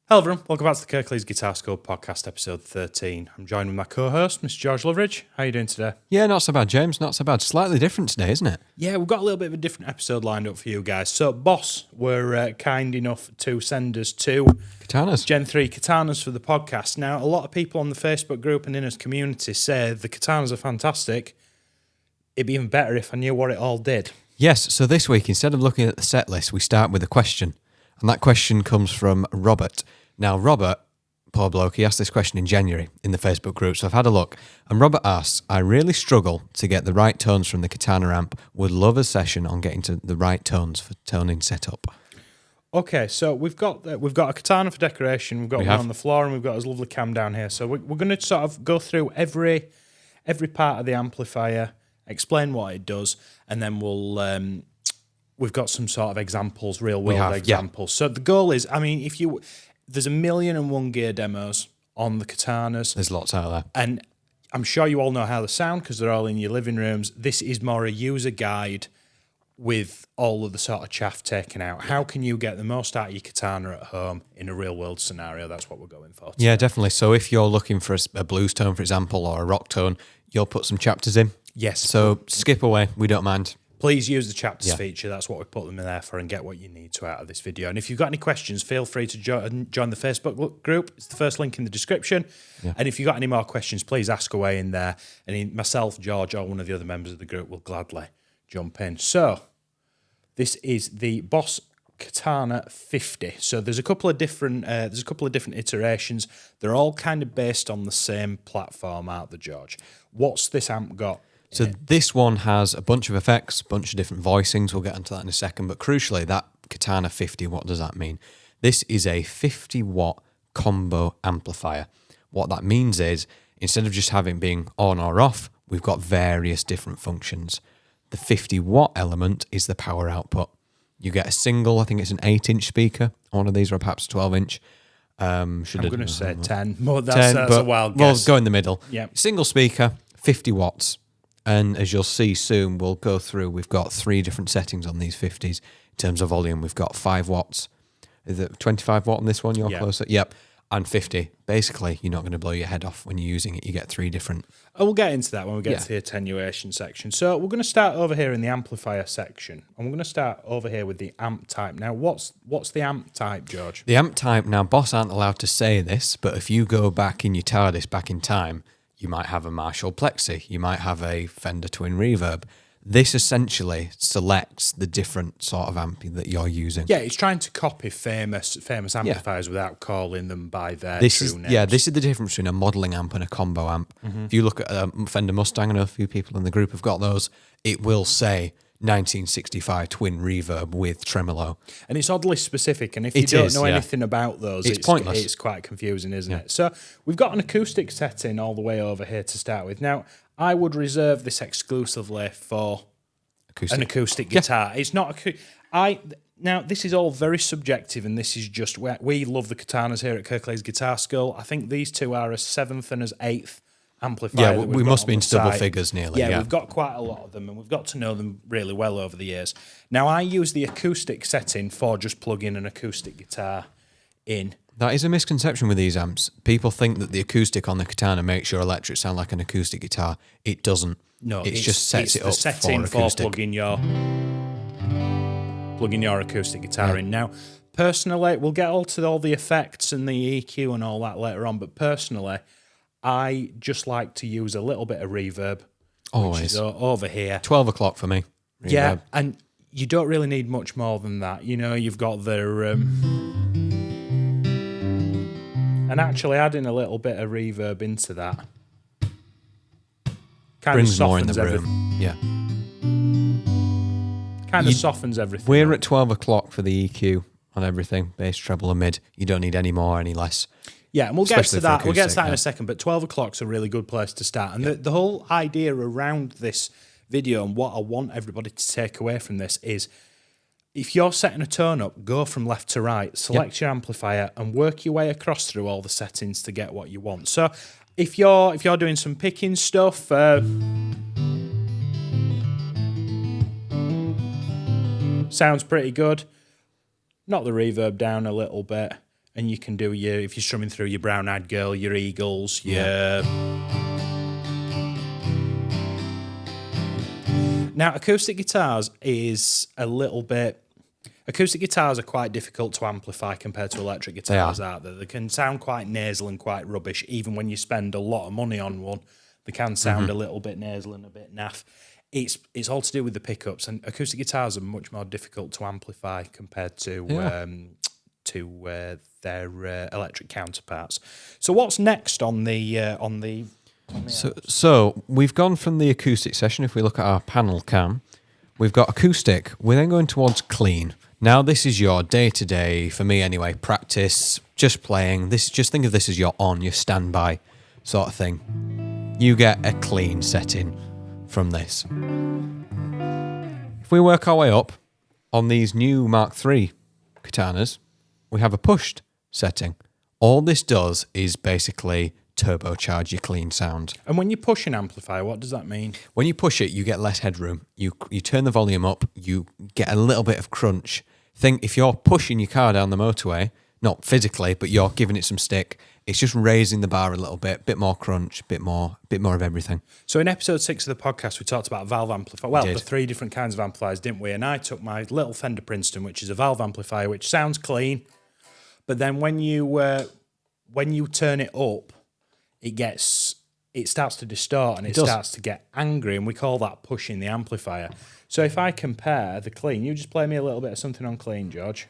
Hello everyone, welcome back to the Kirklees Guitar School podcast, episode 13. I'm joined with my co-host, Mr. George Loveridge. How are you doing today? Yeah, not so bad, James. Not so bad. Slightly different today, isn't it? Yeah, we've got a little bit of a different episode lined up for you guys. So, Boss were kind enough to send us two Katanas. Gen 3 Katanas for the podcast. Now, a lot of people on the Facebook group and in his community say the Katanas are fantastic. It'd be even better if I knew what it all did. Yes, so this week, instead of looking at the set list, we start with a question. And that question comes from Robert. Now, Robert, poor bloke, he asked this question in January in the Facebook group, so I've had a look. And Robert asks, I really struggle to get the right tones from the Katana amp. Would love a session on getting to the right tones for toning setup. Okay, so we've got a Katana for decoration, we've got one on the floor, and we've got his lovely cam down here. So we're going to sort of go through every part of the amplifier, explain what it does, and then we've got some sort of examples, real world examples. Yeah. So the goal is, I mean, there's 1,000,001 gear demos on the Katanas. There's lots out there. And I'm sure you all know how they sound because they're all in your living rooms. This is more a user guide with all of the sort of chaff taken out. How can you get the most out of your Katana at home in a real world scenario? That's what we're going for today. Yeah, definitely. So if you're looking for a blues tone, for example, or a rock tone, you'll put some chapters in. Yes. So skip away. We don't mind. Please use the chapters feature. That's what we put them in there for, and get what you need to out of this video. And if you've got any questions, feel free to join the Facebook group. It's the first link in the description. Yeah. And if you've got any more questions, please ask away in there. And myself, George, or one of the other members of the group will gladly jump in. So this is the Boss Katana 50. So there's a couple of different iterations. They're all kind of based on the same platform, aren't they, George? What's this amp got? So this one has a bunch of effects, a bunch of different voicings. We'll get into that in a second. But crucially, that Katana 50, what does that mean? This is a 50-watt combo amplifier. What that means is, instead of just having being on or off, we've got various different functions. The 50-watt element is the power output. You get a single, I think it's an 8-inch speaker on one of these, or perhaps 12-inch. I'm going to say 10. Well, that's a wild guess. We'll go in the middle. Yep. Single speaker, 50 watts. And as you'll see soon, we'll go through, we've got 3 different settings on these 50s. In terms of volume, we've got 5 watts. Is it 25 watt on this one? You're closer? Yep. And 50. Basically, you're not going to blow your head off when you're using it. You get 3 different. Oh, we'll get into that when we get to the attenuation section. So we're going to start over here in the amplifier section. And we're going to start over here with the amp type. Now, what's the amp type, George? The amp type, now, Boss aren't allowed to say this, but if you go back in your TARDIS back in time, you might have a Marshall Plexi. You might have a Fender Twin Reverb. This essentially selects the different sort of amp that you're using. Yeah, it's trying to copy famous amplifiers without calling them by their true names. Yeah, this is the difference between a modelling amp and a combo amp. If you look at a Fender Mustang, I know a few people in the group have got those, it will say 1965 Twin Reverb with tremolo. And it's oddly specific, and if you don't know anything about those, it's pointless. It's quite confusing, isn't it? So we've got an acoustic setting all the way over here to start with. Now, I would reserve this exclusively for an acoustic guitar. It's not... Now, this is all very subjective, and this is just... We love the Katanas here at Kirklees Guitar School. I think these two are a 7th and a 8th amplifier. Yeah, we must be in double figures nearly. Yeah, we've got quite a lot of them, and we've got to know them really well over the years. Now, I use the acoustic setting for just plugging an acoustic guitar in. That is a misconception with these amps. People think that the acoustic on the Katana makes your electric sound like an acoustic guitar. It doesn't. No, it just sets it up for acoustic. Plugging your acoustic guitar in. Now, personally, we'll get all to all the effects and the EQ and all that later on, but personally, I just like to use a little bit of reverb. Always. Which is over here. 12 o'clock for me. Reverb. Yeah, and you don't really need much more than that. You know, you've got the... and actually adding a little bit of reverb into that kind brings of softens more in the everything. room. Yeah. Kind of softens everything. We're at 12 o'clock for the EQ on everything, bass, treble, and mid. You don't need any more, any less. Yeah, and we'll get to that. We'll get to that in a second. But 12 o'clock's a really good place to start. And the whole idea around this video and what I want everybody to take away from this is, if you're setting a tone up, go from left to right, select your amplifier, and work your way across through all the settings to get what you want. So if you're doing some picking stuff, sounds pretty good. Knock the reverb down a little bit. and you can do if you're strumming through your Brown Eyed Girl, your Eagles, Now, acoustic guitars is a little bit... Acoustic guitars are quite difficult to amplify compared to electric guitars out there. They can sound quite nasal and quite rubbish, even when you spend a lot of money on one. They can sound a little bit nasal and a bit naff. It's all to do with the pickups, and acoustic guitars are much more difficult to amplify compared to their electric counterparts. So what's next on the So we've gone from the acoustic session. If we look at our panel cam, we've got acoustic. We're then going towards clean. Now this is your day-to-day, for me anyway, practice, just playing. Just think of this as your standby sort of thing. You get a clean setting from this. If we work our way up on these new Mark III katanas, we have a pushed setting. All this does is basically turbocharge your clean sound. And when you push an amplifier, what does that mean? When you push it, you get less headroom. You turn the volume up, you get a little bit of crunch. Think if you're pushing your car down the motorway, not physically, but you're giving it some stick, it's just raising the bar a little bit more crunch, bit more of everything. So in episode 6 of the podcast, we talked about valve amplifier. Well, the 3 different kinds of amplifiers, didn't we? And I took my little Fender Princeton, which is a valve amplifier, which sounds clean, but then when you turn it up, it starts to distort and it starts to get angry, and we call that pushing the amplifier. So if I compare the clean, you just play me a little bit of something on clean, George.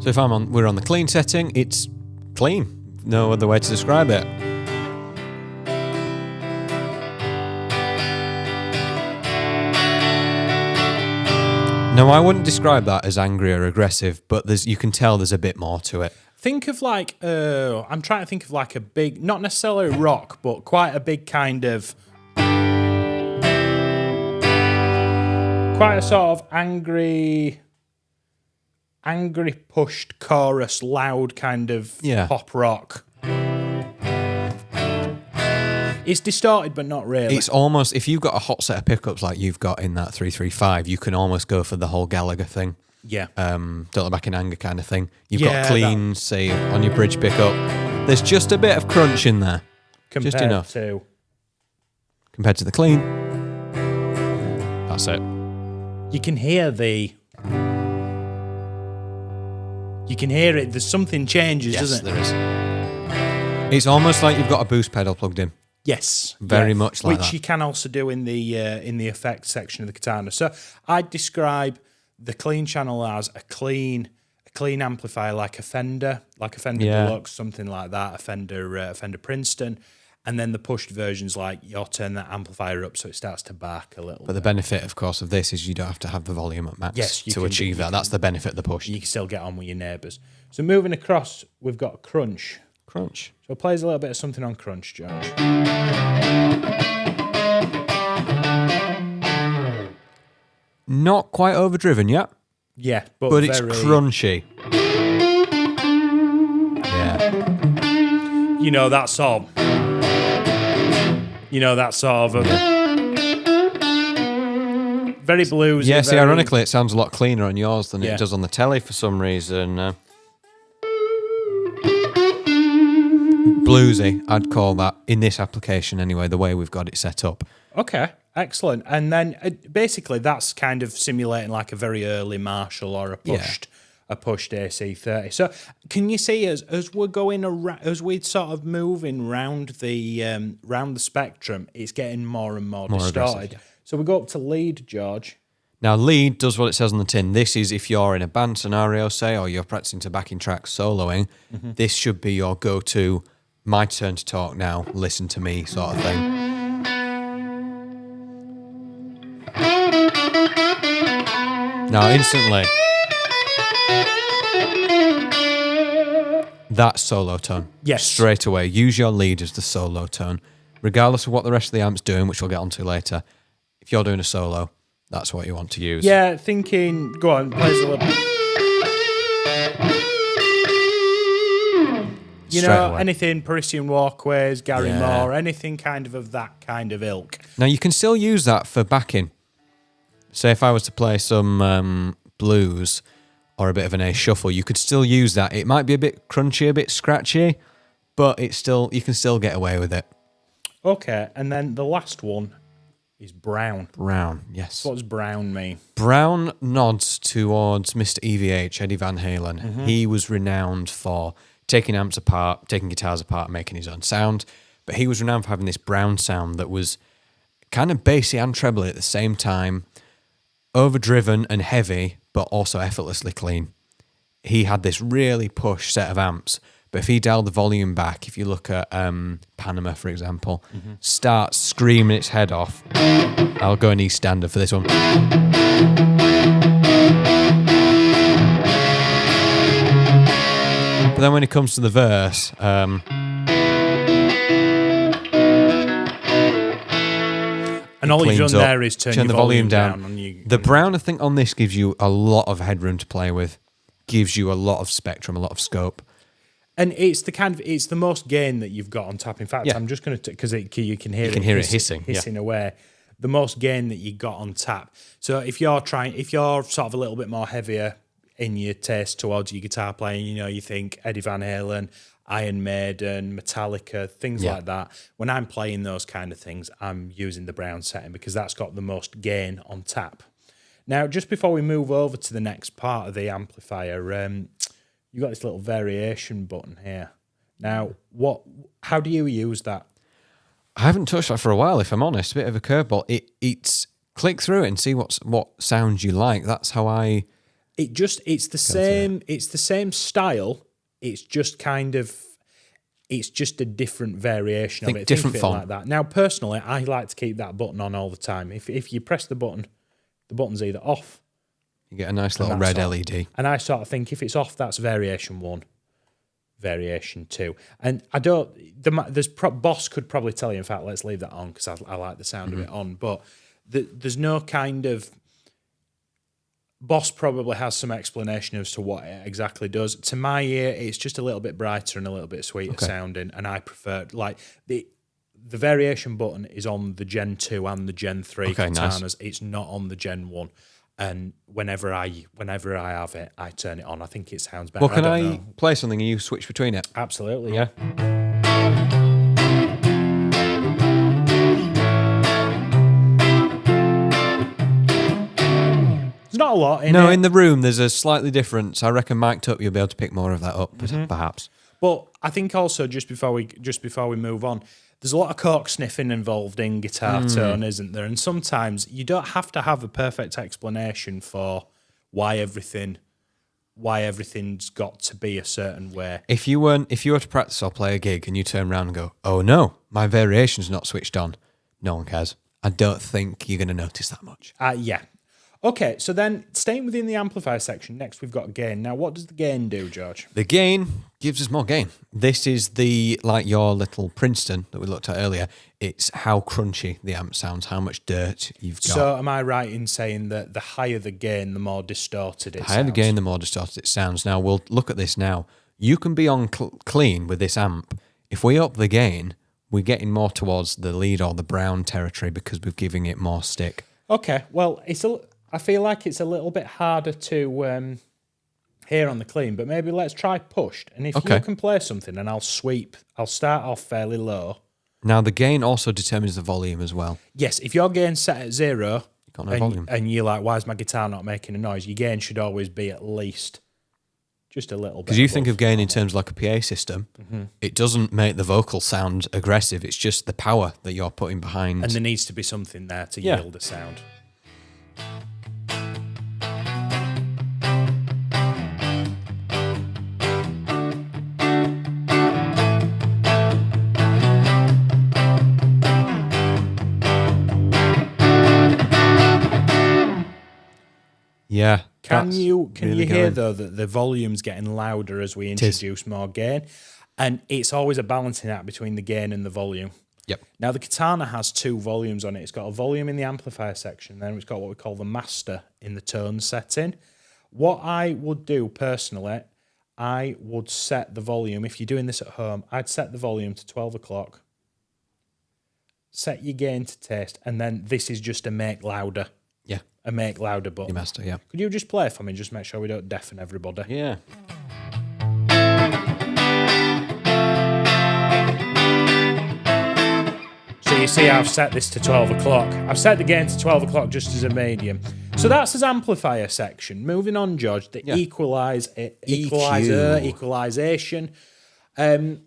So if we're on the clean setting, it's clean. No other way to describe it. No, I wouldn't describe that as angry or aggressive, but you can tell there's a bit more to it. Think of like, I'm trying to think of like a big, not necessarily rock, but quite a big kind of, quite a sort of angry pushed chorus, loud kind of pop rock. It's distorted, but not really. It's almost, if you've got a hot set of pickups like you've got in that 335, you can almost go for the whole Gallagher thing. Yeah. Don't look back in anger kind of thing. You've got clean, say, on your bridge pickup. There's just a bit of crunch in there. Compared just enough. Compared to the clean. That's it. You can hear it. There's something changes, doesn't it? Yes, there is. It's almost like you've got a boost pedal plugged in. Yes. Very much like that. Which you can also do in the effects section of the Katana. So I'd describe the clean channel as a clean amplifier, like a Fender Deluxe, something like that, a Fender Princeton, and then the pushed versions, like you'll turn that amplifier up so it starts to bark a little. But the benefit, of course, of this is you don't have to have the volume at max to achieve that. That's the benefit of the push. You can still get on with your neighbours. So moving across, we've got crunch. Crunch. So it plays a little bit of something on crunch, George. Not quite overdriven yet. Yeah, but it's crunchy. Yeah. You know that sort of very bluesy. Yeah, see, ironically, it sounds a lot cleaner on yours than it does on the telly for some reason. Bluesy, I'd call that, in this application anyway, the way we've got it set up. Okay, excellent. And then basically that's kind of simulating like a very early Marshall or a pushed AC30. So can you see as we're going around, as we're sort of moving round the spectrum, it's getting more and more distorted. Yeah. So we go up to lead, George. Now, lead does what it says on the tin. This is if you're in a band scenario, say, or you're practicing to backing tracks soloing, this should be your go-to, my turn to talk now, listen to me sort of thing. Now, instantly, that solo tone. Yes. Straight away, use your lead as the solo tone. Regardless of what the rest of the amp's doing, which we'll get onto later, if you're doing a solo, that's what you want to use. Yeah, thinking, go on, plays a little bit. You know, anything Parisian Walkways, Gary Moore, anything kind of that kind of ilk. Now, you can still use that for backing. Say if I was to play some blues, or a bit of an A shuffle, you could still use that. It might be a bit crunchy, a bit scratchy, but you can still get away with it. Okay, and then the last one is brown. Brown, yes. So what does brown mean? Brown nods towards Mr. EVH, Eddie Van Halen. Mm-hmm. He was renowned for taking amps apart, taking guitars apart, and making his own sound. But he was renowned for having this brown sound that was kind of bassy and trebly at the same time, overdriven and heavy, but also effortlessly clean. He had this really push set of amps, but if he dialed the volume back, if you look at Panama, for example, starts screaming its head off. I'll go an E standard for this one. But then when it comes to the verse, and all you've done there is turn the volume down. The brown, I think, on this gives you a lot of headroom to play with, gives you a lot of spectrum, a lot of scope. And it's the most gain that you've got on tap. In fact, I'm just going to, because you can hear it hissing away. The most gain that you got on tap. So if you're sort of a little bit more heavier in your taste towards your guitar playing, you think Eddie Van Halen, Iron Maiden, Metallica, things like that. When I'm playing those kind of things, I'm using the brown setting because that's got the most gain on tap. Now, just before we move over to the next part of the amplifier, you've got this little variation button here. Now, how do you use that? I haven't touched that for a while, if I'm honest. A bit of a curveball. It's click through it and see what sounds you like. That's how I. It's the same. It's the same style. It's just it's just a different variation of it. Different Think of it font. like that. Now, personally, I like to keep that button on all the time. If you press the button's either off. You get a nice little red LED. And I sort of think if it's off, that's variation 1, variation 2. And I don't. Boss could probably tell you. In fact, let's leave that on because I like the sound of it on. But there's no kind of. Boss probably has some explanation as to what it exactly does. To my ear, it's just a little bit brighter and a little bit sweeter sounding, and I prefer the variation button is on the Gen 2 and the Gen 3 Katanas. Nice. It's not on the Gen 1. And whenever I have it, I turn it on. I think it sounds better. Well, can I play something and you switch between it? Absolutely, yeah. There's not a lot in it. No, in the room, there's a slightly difference. I reckon mic'd up, you'll be able to pick more of that up, perhaps. But I think also, just before we move on, there's a lot of cork sniffing involved in guitar tone, isn't there? And sometimes you don't have to have a perfect explanation for why everything's got to be a certain way. If you were to practice or play a gig and you turn around and go, "Oh no, my variation's not switched on," no one cares. I don't think you're going to notice that much. Yeah. Okay, so then staying within the amplifier section, next we've got gain. Now, what does the gain do, George? The gain gives us more gain. This is like your little Princeton that we looked at earlier. It's how crunchy the amp sounds, how much dirt you've got. So am I right in saying that the higher the gain, the more distorted it sounds? The higher the gain, the more distorted it sounds. Now, we'll look at this now. You can be on clean with this amp. If we up the gain, we're getting more towards the lead or the brown territory because we're giving it more stick. Okay, well, I feel like it's a little bit harder to hear on the clean, but maybe let's try pushed. And if you can play something and I'll start off fairly low. Now, the gain also determines the volume as well. Yes, if your gain's set at 0 you've got no volume. And you're like, why is my guitar not making a noise? Your gain should always be at least just a little bit. Because you think of gain in terms of like a PA system, it doesn't make the vocal sound aggressive. It's just the power that you're putting behind. And there needs to be something there to yield a sound. Yeah. Can you hear though that the volume's getting louder as we introduce more gain? And it's always a balancing act between the gain and the volume. Yep. Now the Katana has 2 volumes on it. It's got a volume in the amplifier section, then it's got what we call the master in the tone setting. What I would do personally, I would set the volume, if you're doing this at home, I'd set the volume to 12 o'clock, set your gain to taste, and then this is just a make louder. Yeah. a make louder button. Master, yeah. Could you just play for me? Just make sure we don't deafen everybody. Yeah. So you see I've set this to 12 o'clock. I've set the gain to 12 o'clock just as a medium. So that's his amplifier section. Moving on, George, the equalizer, equalization. I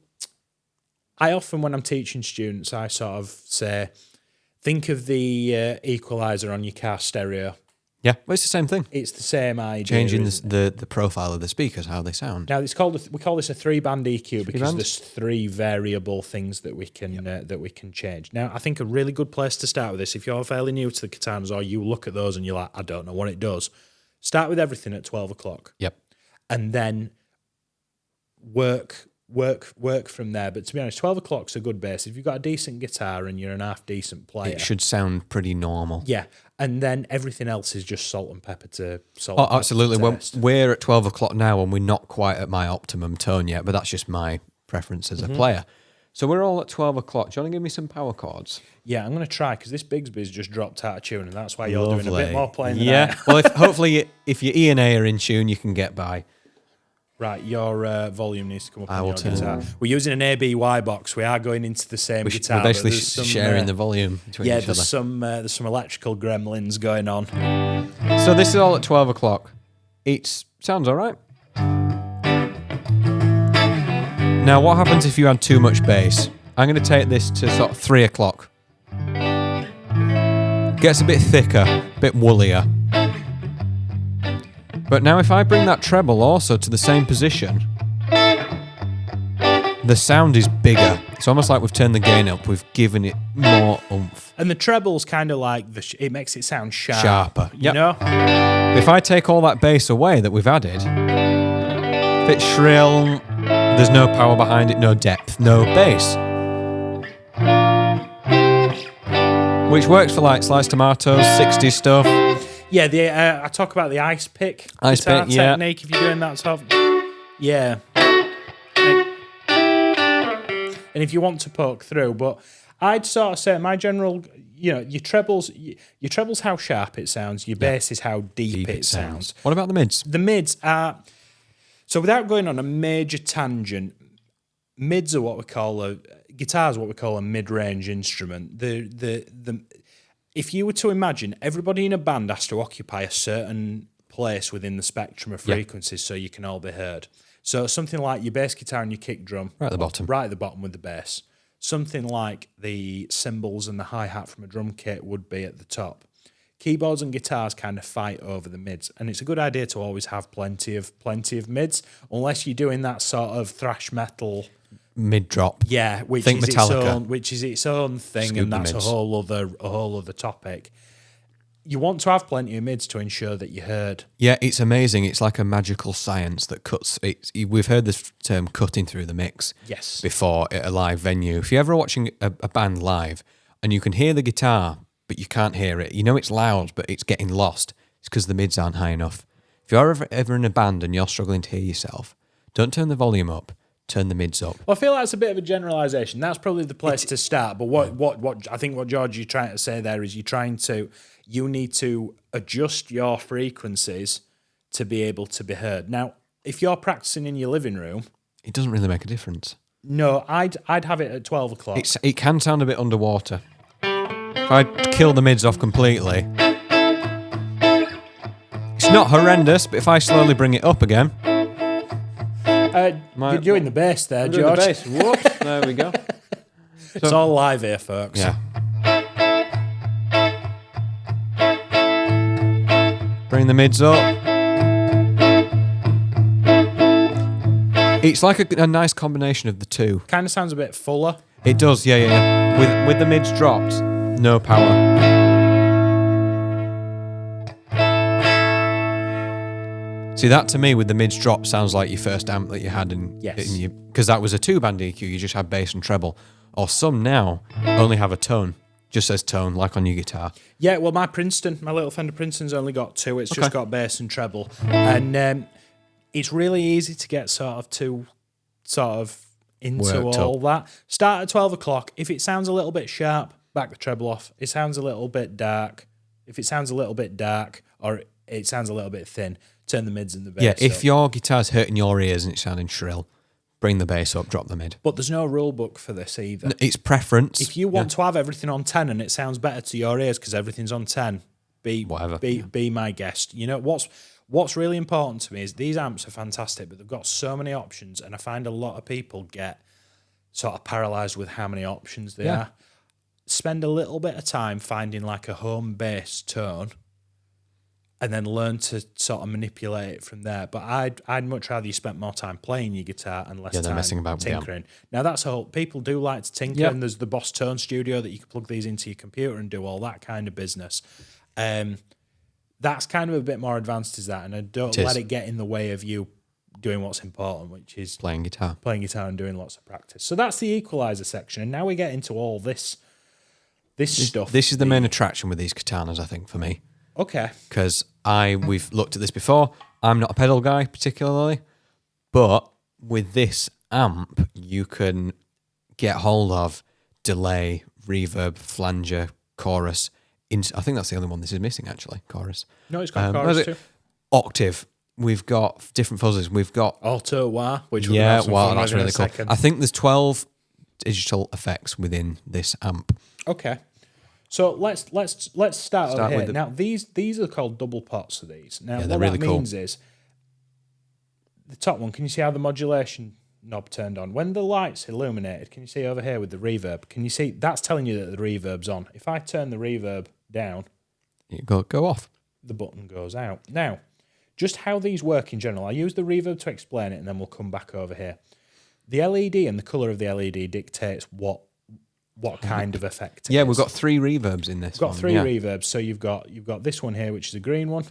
often, when I'm teaching students, I sort of say, think of the equalizer on your car stereo. Yeah, well, it's the same thing. It's the same idea. Changing the profile of the speakers, how they sound. Now it's called we call this a 3-band EQ because there's 3 variable things that we can change. Now I think a really good place to start with this, if you're fairly new to the Katanas or you look at those and you're like, I don't know what it does, start with everything at 12 o'clock. Yep. And then work from there. But to be honest, 12 o'clock's a good base. If you've got a decent guitar and you're an half decent player, It should sound pretty normal. yeah. And then everything else is just salt and pepper to salt. Oh, and pepper absolutely. to Well, taste. we're at 12 o'clock now and we're not quite at my optimum tone yet, but that's just my preference as a player. So we're all at 12 o'clock. Do you want to give me some power chords? Yeah, I'm going to try because this Bigsby's just dropped out of tune, and that's why you're doing a bit more playing than I Yeah. am. Well, hopefully if your E and A are in tune, you can get by. Right, your volume needs to come up I on will your turn guitar. We're using an ABY box. We are going into the same guitar. We're but basically there's some, sharing the volume between yeah, each other. there's some electrical gremlins going on. So this is all at 12 o'clock. It sounds all right. Now, what happens if you add too much bass? I'm going to take this to sort of 3 o'clock. Gets a bit thicker, a bit woollier. But now if I bring that treble also to the same position, the sound is bigger. It's almost like we've turned the gain up. We've given it more oomph. And the treble's kind of like, it makes it sound sharp. Sharper. You know? If I take all that bass away that we've added, if it's shrill, there's no power behind it, no depth, no bass. Which works for like Sliced Tomatoes, 60s stuff. Yeah, I talk about the ice pick guitar technique if you're doing that sort of. Yeah. And if you want to poke through, but I'd sort of say my general, your trebles how sharp it sounds, your bass is how deep it sounds. What about the mids? The mids are, so without going on a major tangent, mids are what we call guitar's what we call a mid-range instrument. If you were to imagine everybody in a band has to occupy a certain place within the spectrum of frequencies so you can all be heard. So something like your bass guitar and your kick drum. Right at the bottom. Right at the bottom with the bass. Something like the cymbals and the hi-hat from a drum kit would be at the top. Keyboards and guitars kind of fight over the mids, and it's a good idea to always have plenty of mids, unless you're doing that sort of thrash metal Mid drop. yeah, which Think is Metallica. its own thing, Scoop and the that's a mids. whole other topic. You want to have plenty of mids to ensure that you're heard. Yeah, it's amazing. It's like a magical science that cuts. We've heard this term cutting through the mix Yes. before at a live venue. If you're ever watching a band live and you can hear the guitar, but you can't hear it, you know it's loud, but it's getting lost. It's because the mids aren't high enough. If you're ever in a band and you're struggling to hear yourself, don't turn the volume up. Turn the mids up. Well, I feel that's a bit of a generalisation. That's probably the place to start. But what I think what George you're trying to say there is you need to adjust your frequencies to be able to be heard. Now, if you're practicing in your living room, It doesn't really make a difference. no, I'd have it at 12 o'clock. It can sound a bit underwater. If I kill the mids off completely, it's not horrendous. But if I slowly bring it up again. You're doing the bass there, I'm doing George. the bass. Whoops, there we go. It's all live here, folks. Yeah. Bring the mids up. It's like a nice combination of the two. Kind of sounds a bit fuller. It does, yeah. With the mids dropped, no power. See, that to me with the mids drop sounds like your first amp that you had in your, because that was a 2-band EQ. You just had bass and treble. Or some now only have a tone, just says tone, like on your guitar. Yeah, well, my little Fender Princeton's only got 2. It's just got bass and treble, and it's really easy to get into Worked all that. Start at 12 o'clock. If it sounds a little bit sharp, back the treble off. It sounds a little bit dark. If it sounds a little bit dark or it sounds a little bit thin, turn the mids and the bass Yeah, if up. your guitar's hurting your ears and it's sounding shrill, bring the bass up, drop the mid. But there's no rule book for this either. It's preference. If you want to have everything on 10 and it sounds better to your ears because everything's on 10, be my guest. You know, what's really important to me is these amps are fantastic, but they've got so many options, and I find a lot of people get sort of paralyzed with how many options there are. Spend a little bit of time finding like a home bass tone and then learn to sort of manipulate it from there. But I'd much rather you spent more time playing your guitar and less time messing about tinkering. Now that's a whole, people do like to tinker, and there's the Boss Tone Studio that you can plug these into your computer and do all that kind of business. That's kind of a bit more advanced as that, and I don't let it get in the way of you doing what's important, which is playing guitar and doing lots of practice. So that's the Equalizer section, and now we get into all this stuff. This is the main attraction with these katanas, I think, for me. Okay. Because we've looked at this before. I'm not a pedal guy particularly, but with this amp, you can get hold of delay, reverb, flanger, chorus. I think that's the only one this is missing, actually, chorus. No, it's got chorus too. Octave. We've got different fuzzes. We've got Alto Wah, which that's really cool. I think there's 12 digital effects within this amp. Okay. So let's start over here. With Now these are called double pots of these. Now what really that means is the top one. Can you see how the modulation knob turned on? When the light's illuminated, can you see over here with the reverb? Can you see that's telling you that the reverb's on? If I turn the reverb down, you go off. The button goes out. Now, just how these work in general. I use the reverb to explain it, and then we'll come back over here. The LED and the color of the LED dictates what kind of effect it is. We've got 3 reverbs in this. We've got 3 reverbs. So you've got this one here, which is a green one.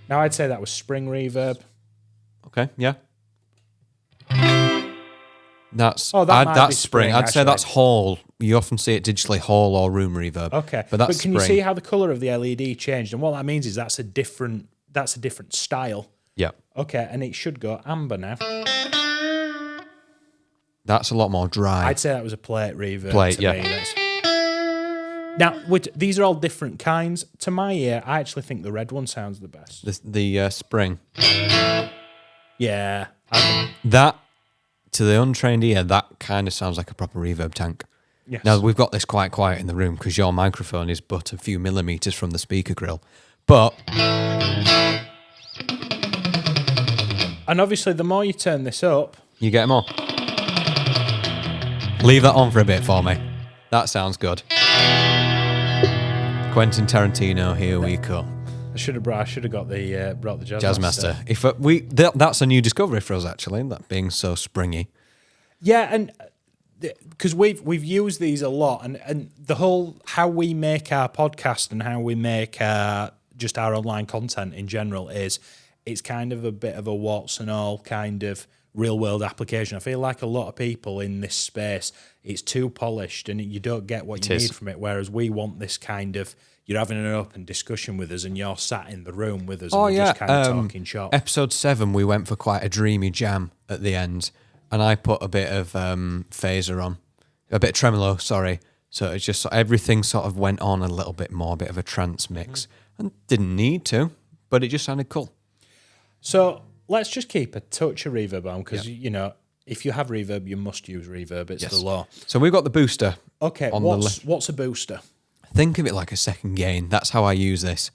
Now I'd say that was spring reverb. Okay, yeah. That's that's spring. I'd say that's hall. You often see it digitally, hall or room reverb. Okay, but that's can you see how the color of the LED changed? And what that means is that's a different style. Yeah. Okay, and it should go amber now. That's a lot more dry. I'd say that was a plate reverb. Me. Now, these are all different kinds. To my ear, I actually think the red one sounds the best. The spring. Yeah. That, to the untrained ear, that kind of sounds like a proper reverb tank. Yes. Now, we've got this quite quiet in the room because your microphone is but a few millimetres from the speaker grill. But... And obviously, the more you turn this up... You get more. Leave that on for a bit for me. That sounds good. Quentin Tarantino, here we come. I should have brought the Jazzmaster. That's a new discovery for us, actually, that being so springy. Yeah, and because we've used these a lot, and the whole how we make our podcast and how we make just our online content in general is it's kind of a bit of a warts and all kind of real world application. I feel like a lot of people in this space, it's too polished and you don't get what you need from it. Whereas we want this kind of, you're having an open discussion with us and you're sat in the room with us and we're just kind of talking shop. Episode 7, we went for quite a dreamy jam at the end and I put a bit of phaser on, a bit of tremolo, sorry. So it's just everything sort of went on a little bit more, a bit of a trance mix. And didn't need to, but it just sounded cool. So let's just keep a touch of reverb on because, you know, if you have reverb, you must use reverb. It's the law. So we've got the booster. Okay, what's a booster? Think of it like a second gain. That's how I use this.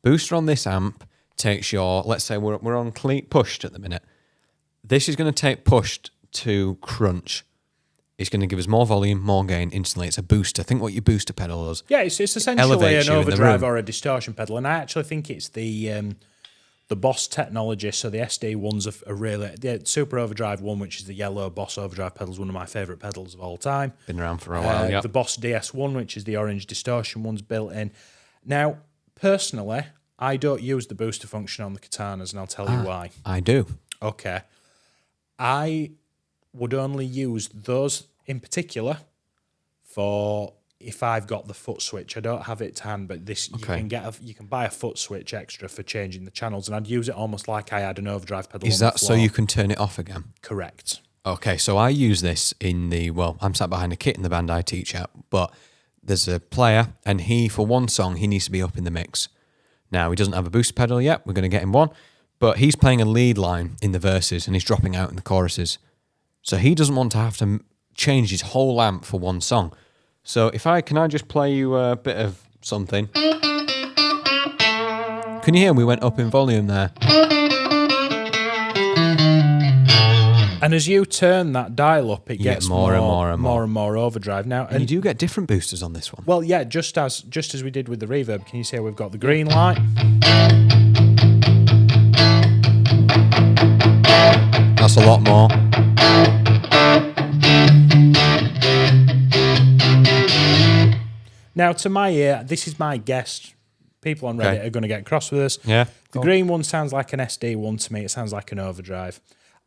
Booster on this amp takes your, let's say we're on pushed at the minute. This is going to take pushed to crunch. It's going to give us more volume, more gain instantly. It's a booster. Think what your booster pedal does. Yeah, it's essentially an overdrive or a distortion pedal. And I actually think it's the Boss technology, so the SD ones are really... The Super Overdrive one, which is the yellow Boss Overdrive pedal, is one of my favourite pedals of all time. Been around for a while, yeah. The Boss DS1, which is the orange distortion one's built in. Now, personally, I don't use the booster function on the Katanas, and I'll tell you why. I do. Okay. I would only use those in particular for... If I've got the foot switch, I don't have it to hand, but you can buy a foot switch extra for changing the channels, and I'd use it almost like I had an overdrive pedal. Is that so you can turn it off again? Correct. Okay, so I use this in I'm sat behind a kit in the band I teach at, but there's a player, and he, for one song, he needs to be up in the mix. Now, he doesn't have a boost pedal yet. We're going to get him one. But he's playing a lead line in the verses, and he's dropping out in the choruses. So he doesn't want to have to change his whole amp for one song. So can I just play you a bit of something? Can you hear we went up in volume there? And as you turn that dial up, it gets more and more overdrive. Now, and you do get different boosters on this one. Well, yeah, just as we did with the reverb. Can you see how we've got the green light? That's a lot more. Now, to my ear, this is my guess. People on Reddit are going to get cross with us. Yeah. The green one sounds like an SD one to me. It sounds like an overdrive.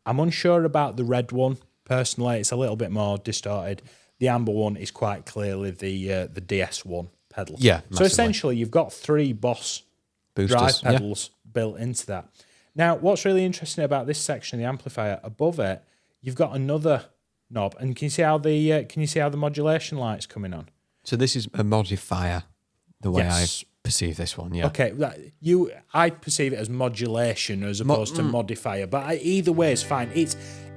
I'm unsure about the red one. Personally, it's a little bit more distorted. The amber one is quite clearly the DS1 pedal. Yeah, massively. So essentially, you've got 3 Boss boosters, drive pedals built into that. Now, what's really interesting about this section of the amplifier, above it, you've got another knob, and can you see how the modulation light's coming on? So this is a modifier, the way I perceive this one. Yeah. Okay, I perceive it as modulation as opposed to modifier, but either way is fine.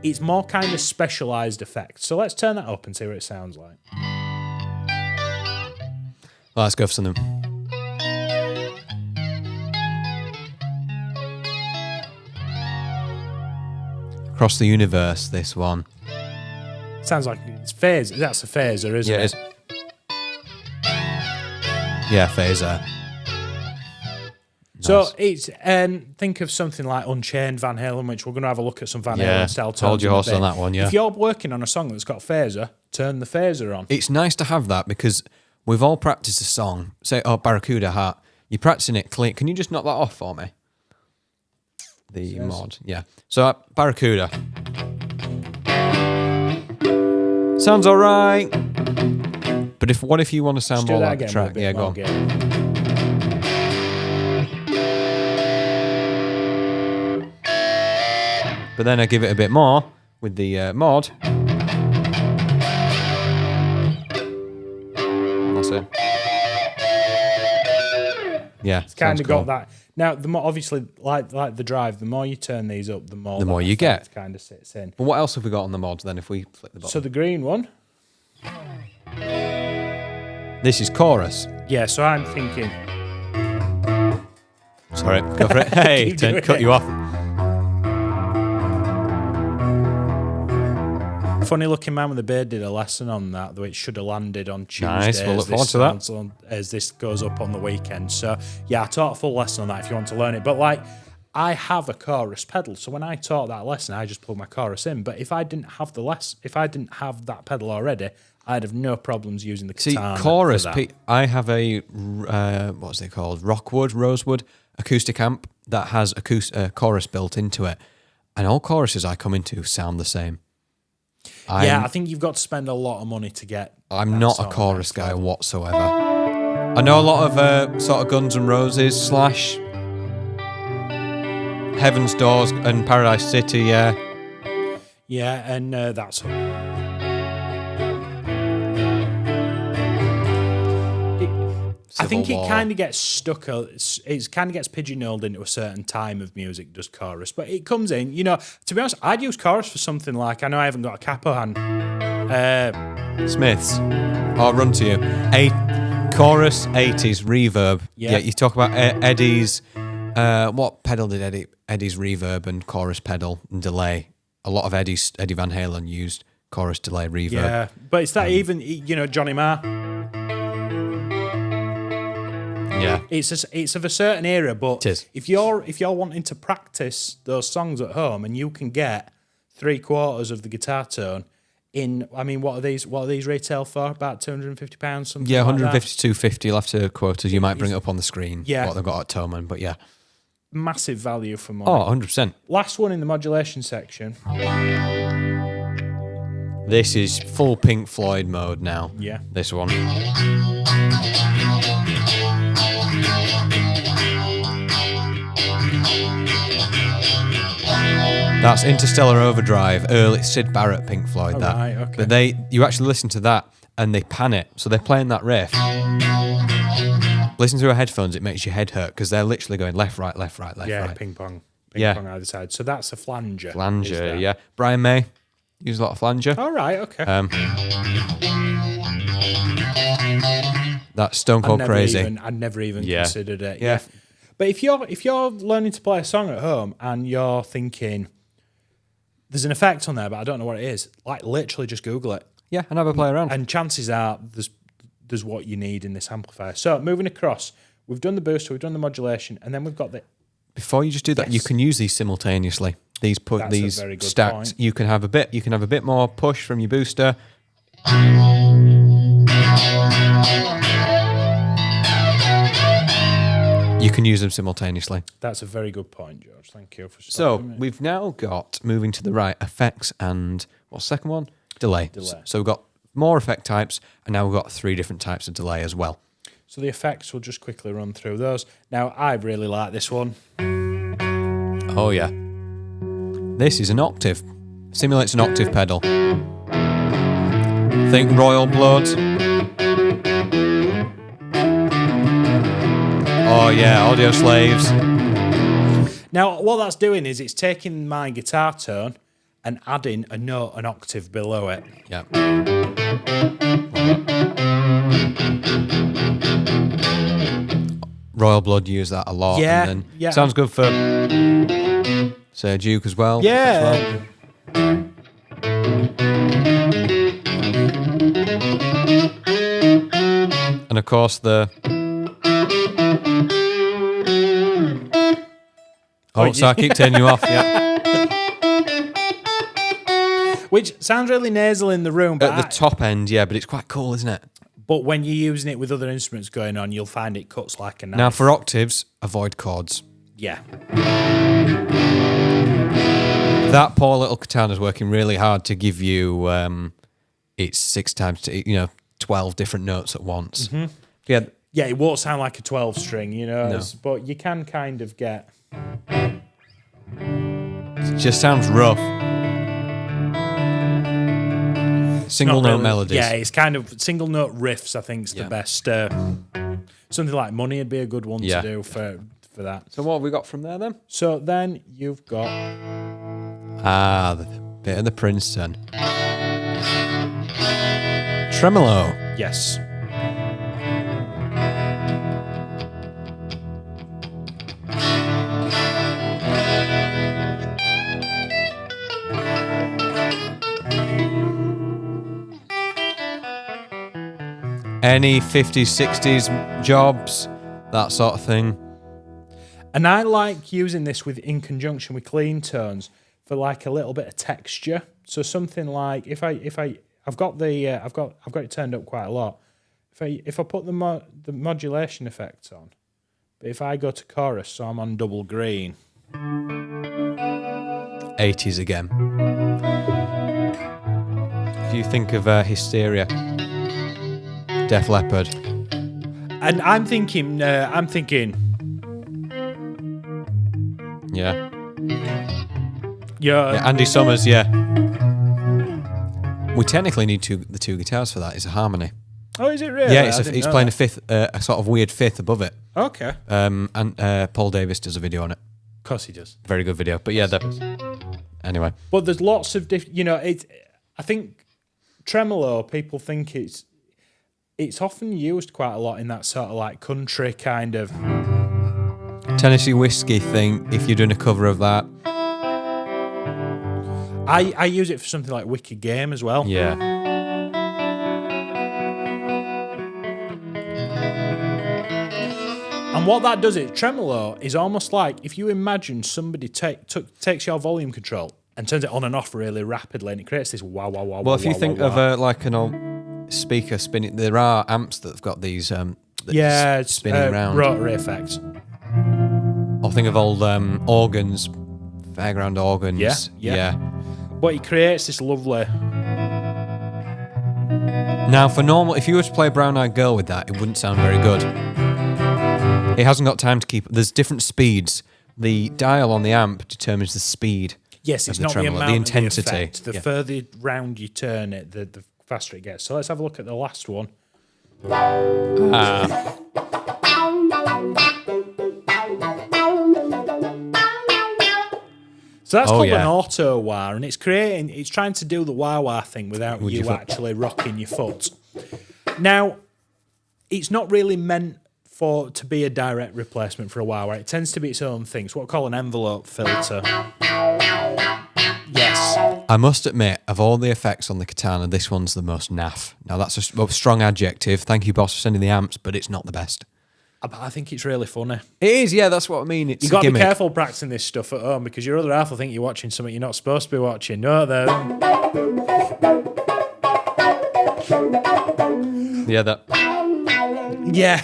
It's more kind of specialized effects. So let's turn that up and see what it sounds like. Well, let's go for something. Across the universe, this one. Sounds like it's phaser. That's a phaser, isn't it? Yeah, it is. Yeah, phaser. So Nice. it's think of something like Unchained Van Halen, which we're going to have a look at some Van Halen style tones. Hold your horse on that one, yeah. If you're working on a song that's got phaser, turn the phaser on. It's nice to have that because we've all practiced a song. Say, Barracuda Heart. You're practicing it clean. Can you just knock that off for me? The mod, yeah. So Barracuda. Sounds all right. But what if you want to sound more like the track? Yeah, go on. But then I give it a bit more with the mod. That's it. Yeah, it's kind of got that. Now, the more obviously, like the drive, the more you turn these up, the more you get. Kind of sits in. But what else have we got on the mods then? If we flip the bottom, so the green one. This is chorus. Yeah, so I'm thinking. Sorry, go for it. Hey, cut you off. Funny looking man with a beard did a lesson on that, though it should have landed on Tuesday. Nice, we'll look forward to that. As this goes up on the weekend. So, yeah, I taught a full lesson on that if you want to learn it. But, like, I have a chorus pedal. So when I taught that lesson, I just plugged my chorus in. But if I didn't have that pedal already, I'd have no problems using the Katana. See, chorus, I have a, what's it called? Rosewood acoustic amp that has a chorus built into it. And all choruses I come into sound the same. I think you've got to spend a lot of money to get. I'm not a chorus guy whatsoever. I know a lot of sort of Guns N' Roses / Heaven's Doors and Paradise City, yeah. Yeah, and that's all. I think it kind of gets stuck. It kind of gets pigeonholed into a certain time of music, does chorus. But it comes in, to be honest, I'd use chorus for something like, I know I haven't got a capo hand. Smiths. I'll run to you. Chorus, 80s, reverb. Yeah, you talk about Eddie's, what pedal did Eddie's reverb and chorus pedal and delay. A lot of Eddie Van Halen used chorus, delay, reverb. Yeah, but it's that even, Johnny Marr. Yeah, it's of a certain era, but if you're wanting to practice those songs at home and you can get 3/4 of the guitar tone in, I mean, what are these retail for? About £250, something. Yeah, like 150 to 250. You'll have to quote us. You might bring it up on the screen. Yeah, what they've got at Toman, but yeah, massive value for money. Oh, 100%. Last one in the modulation section. This is full Pink Floyd mode now. Yeah, this one. That's Interstellar Overdrive, early Sid Barrett Pink Floyd. That, right, okay. But you actually listen to that, and they pan it. So they're playing that riff. Listen through your headphones, it makes your head hurt because they're literally going left, right, left, right, left, right. Ping pong either side. So that's a flanger. Flanger, yeah. Brian May uses a lot of flanger. All right, okay. That's Stone Cold Crazy. I'd never even considered it. Yeah. But if you're learning to play a song at home and you're thinking there's an effect on there, but I don't know what it is, like literally just Google it. Yeah, and have a play around. And chances are there's what you need in this amplifier. So moving across, we've done the booster, we've done the modulation, and then we've got the... Before you just do that, you can use these simultaneously. These stacked. Point. You can have a bit more push from your booster. You can use them simultaneously. That's a very good point, George. Thank you for stopping me. We've now got, moving to the right, effects and, what's the second one? Delay. So we've got more effect types, and now we've got 3 different types of delay as well. So the effects, we'll just quickly run through those. Now, I really like this one. Oh, yeah. This is an octave. Simulates an octave pedal. Think Royal Blood. Oh, yeah, Audio Slaves. Now, what that's doing is it's taking my guitar tone and adding a note an octave below it. Yeah. Royal Blood use that a lot. Yeah, and then sounds good for, say, Duke as well. Yeah. And of course the... Oh, so I keep turning you off, yeah. Which sounds really nasal in the room. But at the top end, yeah, but it's quite cool, isn't it? But when you're using it with other instruments going on, you'll find it cuts like a knife. Now, for octaves, avoid chords. Yeah. That poor little katana's working really hard to give you it's 6 times, 12 different notes at once. Mm-hmm. Yeah. Yeah, it won't sound like a 12 string, but you can kind of get... It just sounds rough. Single note melodies. Yeah, it's kind of single note riffs, I think, is the best. Something like Money would be a good one to do for that. So what have we got from there then? So then you've got... the bit of the Princeton. Tremolo. Yes. Any 50s, 60s jobs, that sort of thing. And I like using this in conjunction with clean tones for like a little bit of texture. So something like if I've got it turned up quite a lot. If I put the modulation effects on, but if I go to chorus, so I'm on double green. 80s again. If you think of Hysteria, Def Leppard, and I'm thinking. Yeah, Andy Summers, yeah. We technically need the 2 guitars for that. It's a harmony. Oh, is it really? Yeah, it's playing a fifth, a sort of weird fifth above it. Okay. And Paul Davis does a video on it. Of course he does. Very good video. But yeah, anyway. But there's lots of different. I think tremolo. People think it's often used quite a lot in that sort of like country kind of Tennessee Whiskey thing, if you're doing a cover of that. I use it for something like Wicked Game as well. Yeah. And what that does is, tremolo is almost like if you imagine somebody takes your volume control and turns it on and off really rapidly, and it creates this wow, wow, wow. Well, if you think of like an old speaker spinning, there are amps that have got these spinning round rotary effects. Or think of old organs, fairground organs. Yeah. But it creates this lovely... Now, for normal, if you were to play Brown Eyed Girl with that, it wouldn't sound very good. It hasn't got time to keep... There's different speeds. The dial on the amp determines the speed. Yes, it's of the not tremolo, the amount the intensity. Of the effect. The further round you turn it, the faster it gets. So let's have a look at the last one. So that's called an auto wah, and it's trying to do the wah-wah thing without you actually rocking your foot. Now, it's not really meant to be a direct replacement for a wah-wah. It tends to be its own thing. It's what we call an envelope filter. Yes. I must admit, of all the effects on the Katana, this one's the most naff. Now, that's a strong adjective. Thank you, boss, for sending the amps, but it's not the best. But I think it's really funny. It is, yeah, that's what I mean. It's You've got to be careful practicing this stuff at home because your other half will think you're watching something you're not supposed to be watching. No, yeah, that. Yeah.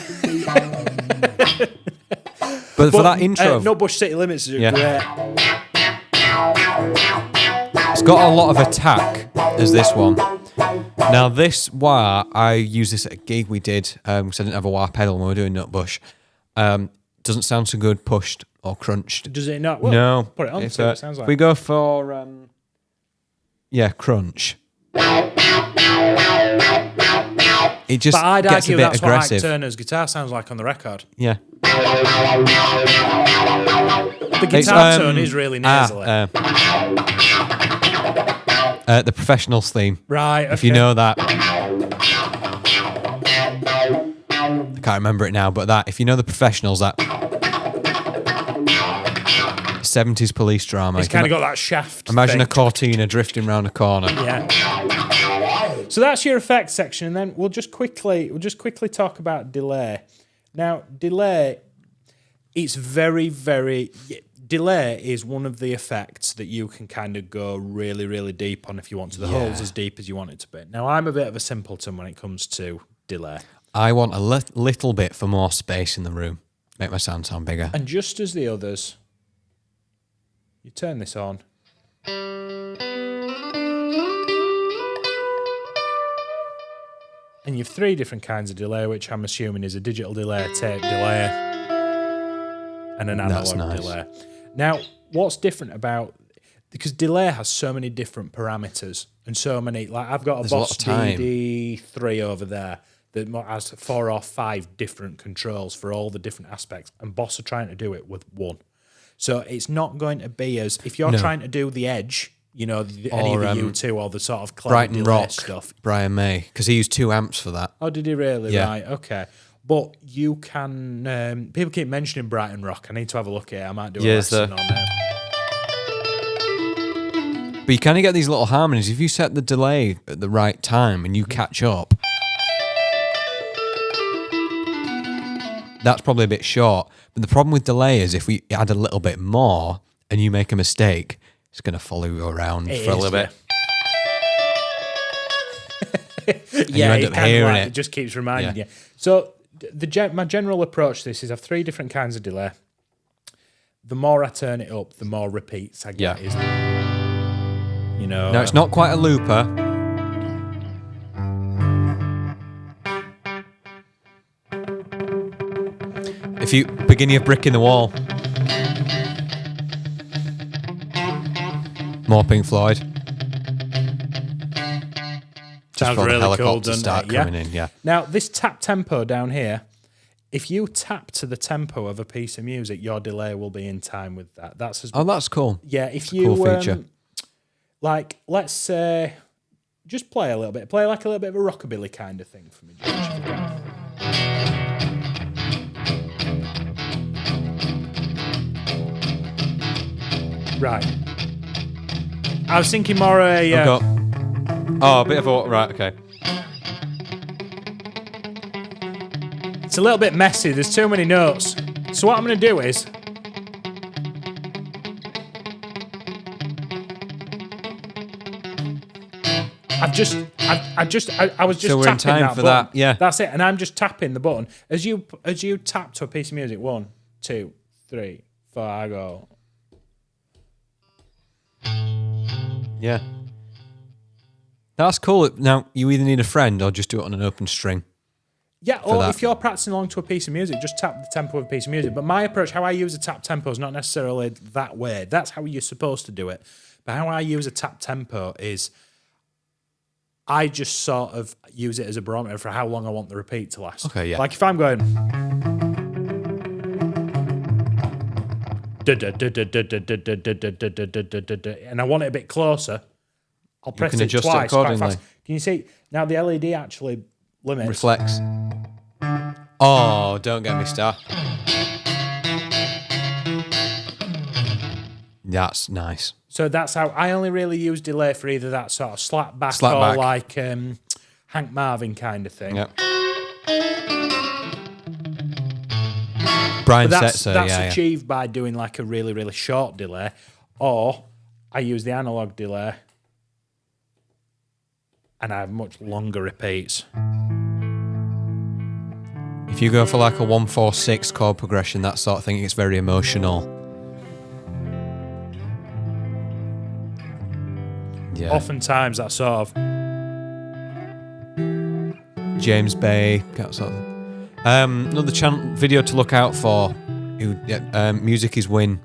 but for that intro... No Bush City Limits is great. It's got a lot of attack as this one. Now this wah, I used this at a gig we did because I didn't have a wah pedal when we were doing Nutbush. Doesn't sound so good pushed or crunched. Does it not? Well, no. Put it on, see what it sounds like. We go for, crunch. It just but I'd gets argue a bit that's aggressive. what Ike Turner's guitar sounds like on the record. Yeah. The guitar tone is really nasally. The Professionals theme. Right, okay. If you know that. I can't remember it now, but if you know the Professionals, that 70s police drama. It's kind of got that shaft. Imagine thing. a Cortina drifting around a corner. Yeah. So that's your effects section, and then we'll just quickly talk about delay. Now, delay, it's very, very... Delay is one of the effects that you can kind of go really, really deep on if you want to. The hole's as deep as you want it to be. Now, I'm a bit of a simpleton when it comes to delay. I want a little bit for more space in the room. Make my sound bigger. And just as the others, you turn this on. And you've 3 different kinds of delay, which I'm assuming is a digital delay, a tape delay, and an analog delay. Now, what's different about... Because delay has so many different parameters and so many... Like, I've got a Boss DD3 over there that has 4 or 5 different controls for all the different aspects, and Boss are trying to do it with one. So it's not going to be as... If you're trying to do the Edge... You know, any of the U2 or the sort of Brighton Rock stuff. Brian May, because he used 2 amps for that. Oh, did he really? Yeah. Right, okay. But you can... people keep mentioning Brighton Rock. I need to have a look at it. I might do a lesson on it. But you kind of get these little harmonies. If you set the delay at the right time and you catch up, that's probably a bit short. But the problem with delay is if we add a little bit more and you make a mistake... It's going to follow you around for a little bit. Yeah, it just keeps reminding you. So my general approach to this is I have 3 different kinds of delay. The more I turn it up, the more repeats I get. You know. No, it's not quite a looper. If you begin your brick in the wall. More Pink Floyd. Sounds really cool, doesn't it? Coming in, yeah. Now, this tap tempo down here, if you tap to the tempo of a piece of music, your delay will be in time with that. That's cool. Yeah, if that's you a cool feature. Like, let's say, just play a little bit. Play like a little bit of a rockabilly kind of thing for me, George, if you can. Right. I was thinking more a... a bit of a... Right, okay. It's a little bit messy. There's too many notes. So what I'm going to do is... I was just so we're tapping in time that for button. that, yeah. That's it, and I'm just tapping the button. As you tap to a piece of music, 1, 2, 3, 4, I go... Yeah. That's cool. Now, you either need a friend or just do it on an open string. Yeah, or if you're practicing along to a piece of music, just tap the tempo of a piece of music. But my approach, how I use a tap tempo is not necessarily that way. That's how you're supposed to do it. But how I use a tap tempo is I just sort of use it as a barometer for how long I want the repeat to last. Okay, yeah. Like if I'm going... and I want it a bit closer, I'll press it twice quite fast. Can you see? Now the LED actually limits. Reflects. Oh, don't get me started. That's nice. So that's how I only really use delay for either that sort of slap back like Hank Marvin kind of thing. Yep. Brian that's Setzer, achieved by doing like a really, really short delay, or I use the analog delay and I have much longer repeats. If you go for like a 1-4-6 chord progression, that sort of thing, it's very emotional. Yeah. Oftentimes that sort of James Bay, that sort of. Another video to look out for. Music is Win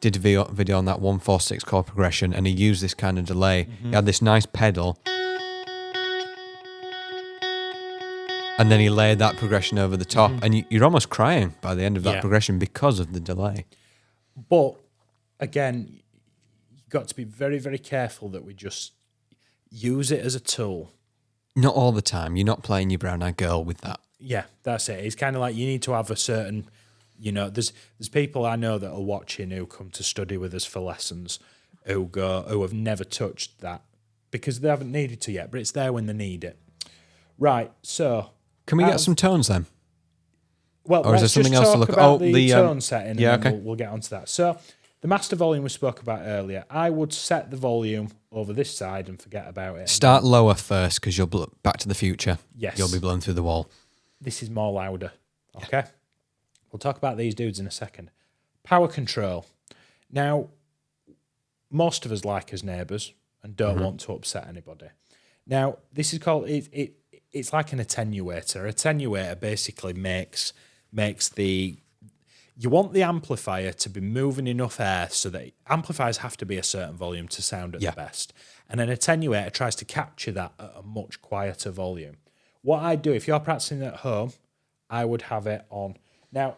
did a video on that 1-4-6 chord progression, and he used this kind of delay. He had this nice pedal, and then he laid that progression over the top, and you're almost crying by the end of that progression because of the delay. But again, you've got to be very, very careful that we just use it as a tool. Not all the time. You're not playing your Brown Eyed Girl with that. Yeah, that's it. It's kind of like you need to have a certain, there's people I know that are watching who come to study with us for lessons who have never touched that because they haven't needed to yet, but it's there when they need it. Right, so... Can we get some tones then? Well, or is there something else to look at? Oh, the tone setting, yeah, and okay. We'll get onto that. So, the master volume we spoke about earlier, I would set the volume over this side and forget about it. Start lower first because you'll Back to the Future. Yes. You'll be blown through the wall. This is more louder. Okay? Yeah. We'll talk about these dudes in a second. Power control. Now, most of us like as neighbours and don't want to upset anybody. Now, this is called... It's like an attenuator. Attenuator basically makes the... You want the amplifier to be moving enough air so that amplifiers have to be a certain volume to sound at the best. And an attenuator tries to capture that at a much quieter volume. What I do, if you're practicing at home, I would have it on. Now,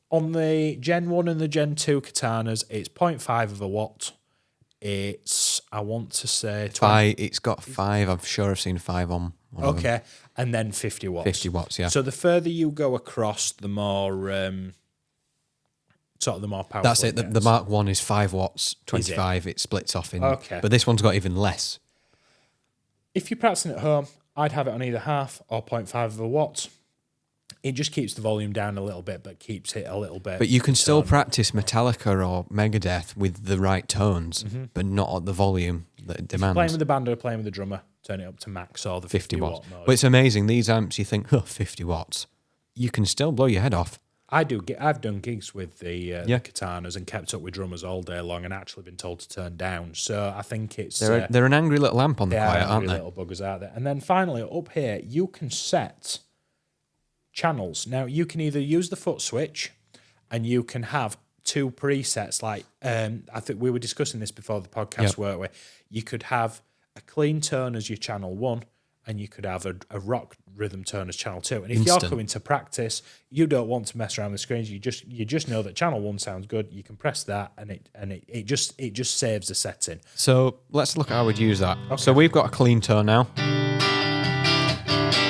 on the Gen 1 and the Gen 2 katanas, it's 0.5 of a watt. It's, I want to say... 5. It's got 5. I'm sure I've seen 5 on one of them. And then 50 watts. 50 watts, yeah. So the further you go across, the more... sort of the more powerful. That's it. The Mark 1 is 5 watts, 25. It splits off in. Okay. But this one's got even less. If you're practicing at home, I'd have it on either half or 0.5 of a watt. It just keeps the volume down a little bit, but keeps it a little bit. But you can still practice Metallica or Megadeth with the right tones, but not at the volume that it demands. Playing with the band or playing with the drummer, turn it up to max or the 50 watt mode. But it's amazing. These amps, you think, 50 watts. You can still blow your head off. I've done gigs with the katanas and kept up with drummers all day long and actually been told to turn down. So I think it's... They're an angry little amp on the quiet, aren't they? Little buggers out there. And then finally, up here, you can set channels. Now, you can either use the foot switch and you can have 2 presets. Like, I think we were discussing this before the podcast, weren't we? You could have a clean tone as your channel 1 and you could have a rock rhythm tone as channel 2. And if you're coming to practice, you don't want to mess around with screens. You just know that channel 1 sounds good. You can press that, and it just saves the setting. So let's look at how we'd use that. Okay. So we've got a clean tone now.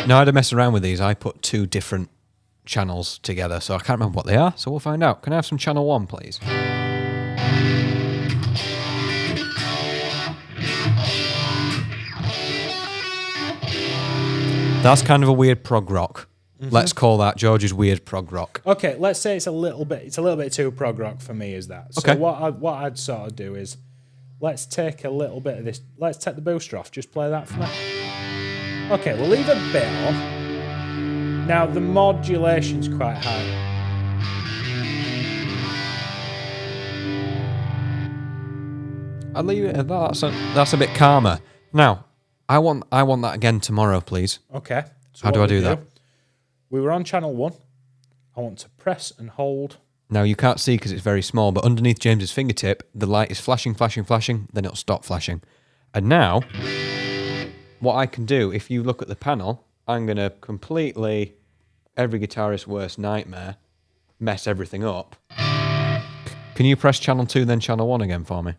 Now, I had to mess around with these. I put 2 different channels together, so I can't remember what they are. So we'll find out. Can I have some channel 1, please? That's kind of a weird prog rock. Let's call that George's weird prog rock. Okay, let's say it's a little bit too prog rock for me, is that? So okay. what I'd sort of do is let's take a little bit of this. Let's take the booster off. Just play that for me. Okay, we'll leave a bit on. Now the modulation's quite high. I'll leave it at that. That's a bit calmer. Now, I want that again tomorrow, please. Okay. So how do I do that? We were on channel 1. I want to press and hold. Now, you can't see because it's very small, but underneath James's fingertip, the light is flashing, flashing, flashing, then it'll stop flashing. And now, what I can do, if you look at the panel, I'm going to completely, every guitarist's worst nightmare, mess everything up. Can you press channel 2, then channel 1 again for me?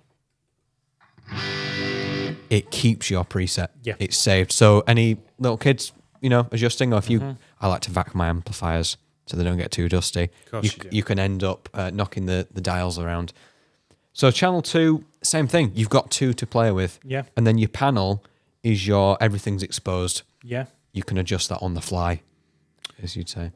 It keeps your preset. Yeah. It's saved. So any little kids, adjusting, or if you, I like to vac my amplifiers so they don't get too dusty. Of course You can end up knocking the dials around. So channel 2, same thing. You've got 2 to play with. Yeah. And then your panel is your everything's exposed. Yeah. You can adjust that on the fly, as you'd say.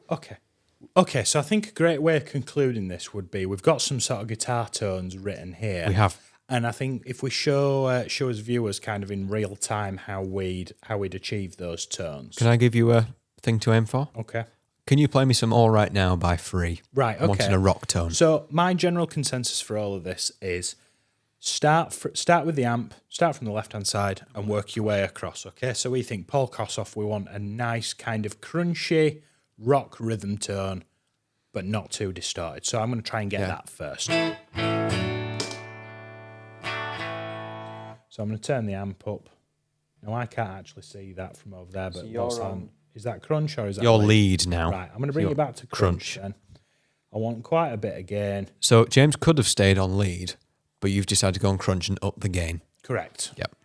Okay, so I think a great way of concluding this would be we've got some sort of guitar tones written here. We have. And I think if we show as viewers kind of in real time how we'd achieve those tones. Can I give you a thing to aim for? Okay. Can you play me some All Right Now by Free? Right, okay. I wanted a rock tone. So my general consensus for all of this is start with the amp, start from the left-hand side and work your way across, okay? So we think Paul Kossoff, we want a nice kind of crunchy rock rhythm tone, but not too distorted. So I'm going to try and get that first. So I'm going to turn the amp up. Now I can't actually see that from over there, but is that crunch or is that your lead now? Right, I'm going to bring it back to crunch then. I want quite a bit again. So James could have stayed on lead, but you've decided to go on crunch and up the gain. Correct. Yep.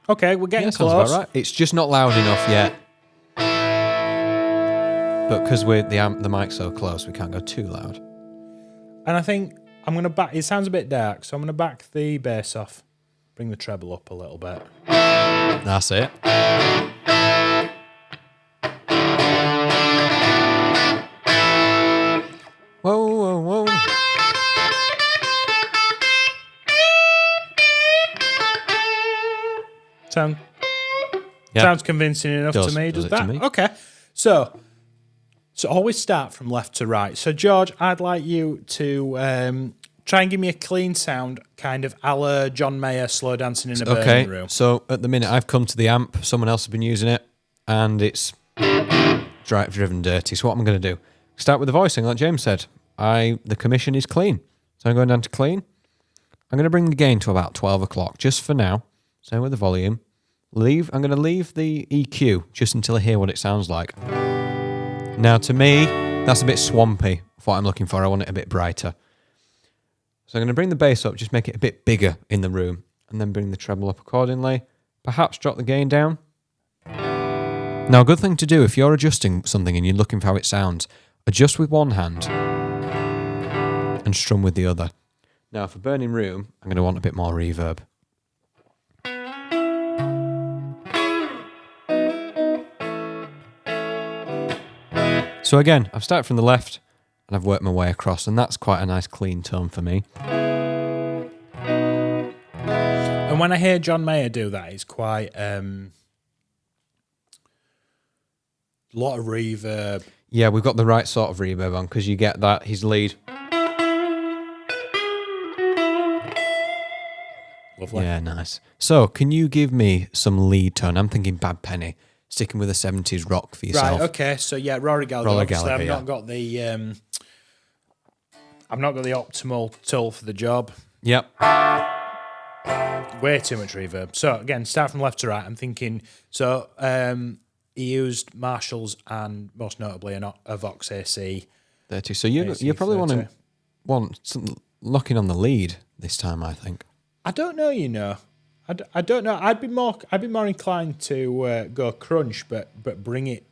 Okay, we're getting close. Sounds about right. It's just not loud enough yet. But because the mic's so close, we can't go too loud. And I think I'm going to back... It sounds a bit dark, so I'm going to back the bass off. Bring the treble up a little bit. That's it. Whoa, whoa, whoa. Sounds convincing enough to me, does that? Okay. So always start from left to right. So, George, I'd like you to try and give me a clean sound, kind of a la John Mayer, Slow Dancing in a Burning Room. So at the minute, I've come to the amp. Someone else has been using it, and it's driven dirty. So what I'm going to do, start with the voicing, like James said. The commission is clean. So I'm going down to clean. I'm going to bring the gain to about 12 o'clock, just for now. Same with the volume. I'm going to leave the EQ just until I hear what it sounds like. Now, to me, that's a bit swampy for what I'm looking for. I want it a bit brighter. So I'm going to bring the bass up, just make it a bit bigger in the room, and then bring the treble up accordingly. Perhaps drop the gain down. Now, a good thing to do if you're adjusting something and you're looking for how it sounds, adjust with one hand and strum with the other. Now, for Burning Room, I'm going to want a bit more reverb. So again, I've started from the left and I've worked my way across, and that's quite a nice clean tone for me. And when I hear John Mayer do that, it's quite a lot of reverb. Yeah, we've got the right sort of reverb on because you get that, his lead. Lovely. Yeah, nice. So, can you give me some lead tone? I'm thinking Bad Penny. Sticking with a 70s rock for yourself. Right, okay. So yeah, Rory Gallagher. Rory Obviously, Gallagher, I've not got the optimal tool for the job. Yep. Way too much reverb. So again, start from left to right. I'm thinking. So he used Marshalls and most notably a Vox AC 30. So you probably want some locking on the lead this time, I think. I don't know. I don't know. I'd be more inclined to go crunch, but bring it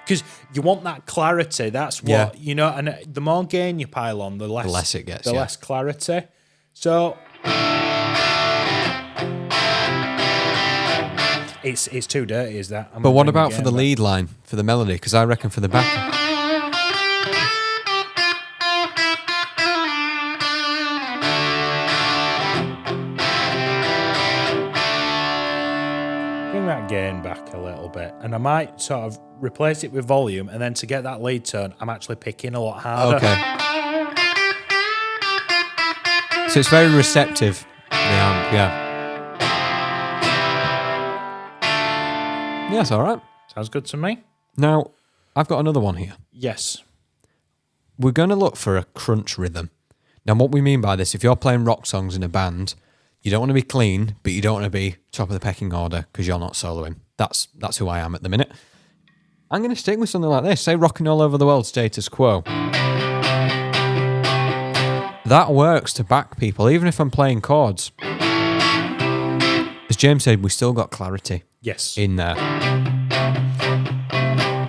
because you want that clarity. That's what and the more gain you pile on, the less it gets. The less clarity. So it's too dirty, is that? But what about for the lead line for the melody? Because I reckon for the back. That gain back a little bit, and I might sort of replace it with volume, and then to get that lead tone, I'm actually picking a lot harder. Okay. So it's very receptive, the amp, yeah. Yeah, it's all right. Sounds good to me. Now, I've got another one here. Yes. we're going to look for a crunch rhythm. Now, what we mean by this, if you're playing rock songs in a band, you don't want to be clean, but you don't want to be top of the pecking order because you're not soloing. That's who I am at the minute. I'm going to stick with something like this. Say Rocking All Over the World, Status Quo. That works to back people, even if I'm playing chords. As James said, we still got clarity in there.